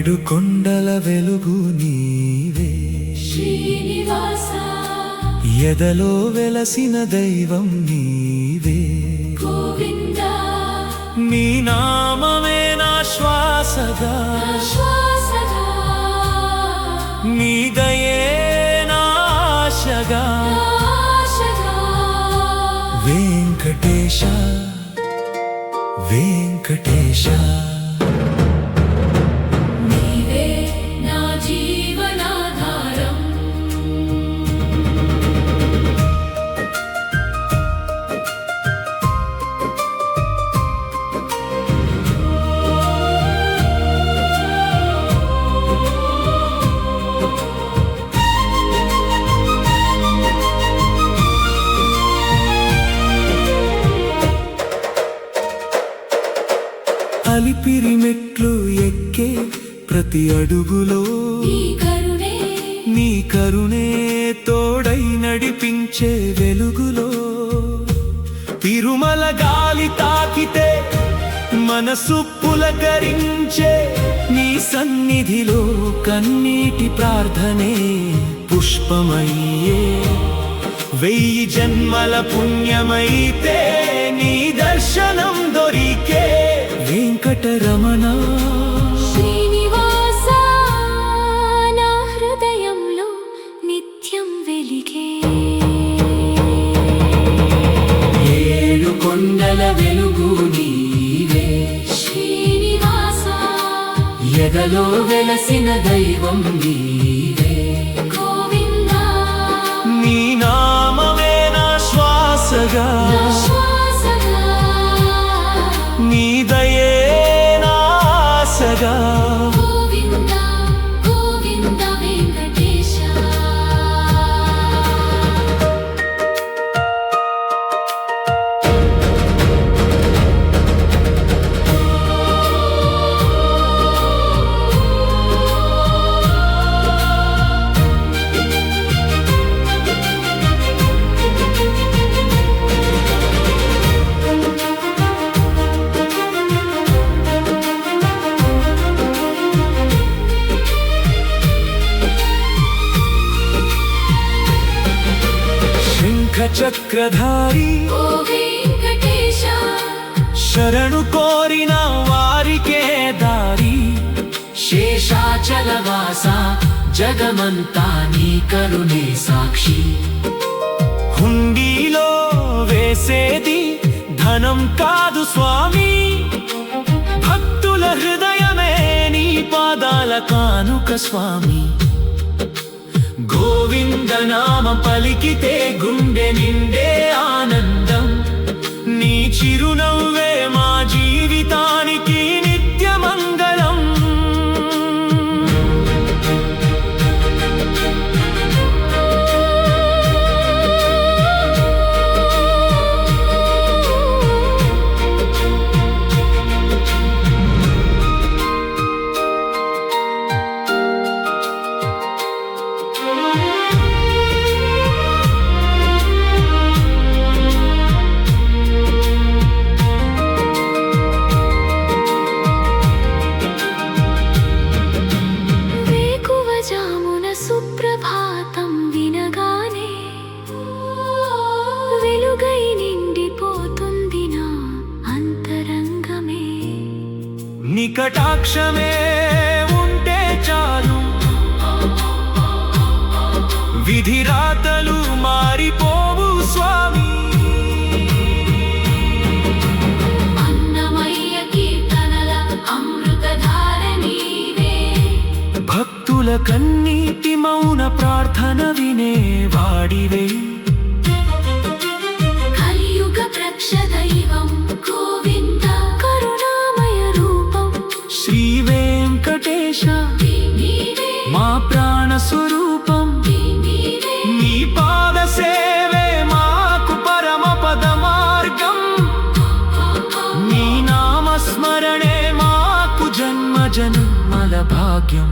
ఏడు కొండల వెలుగు నీవే శ్రీనివాస, ఎదలో వెలసిన దైవం నీవే గోవిందా, నీ నామమే నా శ్వాసగా, నీ దయే నా ఆశగా. వెంకటేశ వెంకటేశ, నీవే నా జీవనాధారం. అలిపిరి మెట్లు ఎక్కే ప్రతి అడుగులో నీ కరుణే తోడై నడిపించే వెలుగులో. తిరుమల గాలి తాకితే మనసు పులకరించే నీ సన్నిధిలో కన్నీటి ప్రార్థనే పుష్పమయ్యే. 1000 జన్మల పుణ్యమైతే నీ దర్శనం దొరికే. వెంకటరమణ శ్రీనివాస, నా హృదయంలో నిత్యం వెలిగే. ఏడు కొండల వెలుగు నీవే శ్రీనివాస, ఎదలో వెలసిన దైవం నీవే గోవిందా, నీ నామమే నా శ్వాసగా, నీ దయే నా ఆశగా. గోవిందా గోవిందా వెంకటేశ. చక్రధారి ఓ వెంకటేశ, శరణు కోరిన వారికే దారి. శేషాచలవాస, జగమంతా నీ కరుణే సాక్షి. హుండీలో వేసేది ధనం కాదు స్వామి, భక్తుల హృదయమే నీ పాదాల కానుక స్వామి. గోవింద నామం పలికితే గుండె నిండే ఆనందం. నీ చిరునవ్వే మా జీవితానికి నిత్య మంగళం. సుప్రభాతం వినగానే వెలుగై నిండిపోతుంది నా అంతరంగమే. నికటాక్షమే ఉంటే చాలు, విధిరాతలు మారిపోవు స్వామి. అన్నమయ్య కీర్తనల అమృతధార నీవే, భక్తుల కన్నీటి మౌన ప్రార్థన వినే వాడివే. కలియుగ ప్రక్ష దైవం గోవింద, కరుణామయ రూపం శ్రీ వెంకటేశ, నీవే మా ప్రాణ స్వరూపం. నీ పాద సేవే మాకు పరమ పద మార్గం. నీ నామస్మరణే మాకు జన్మ జన్మల భాగ్యం.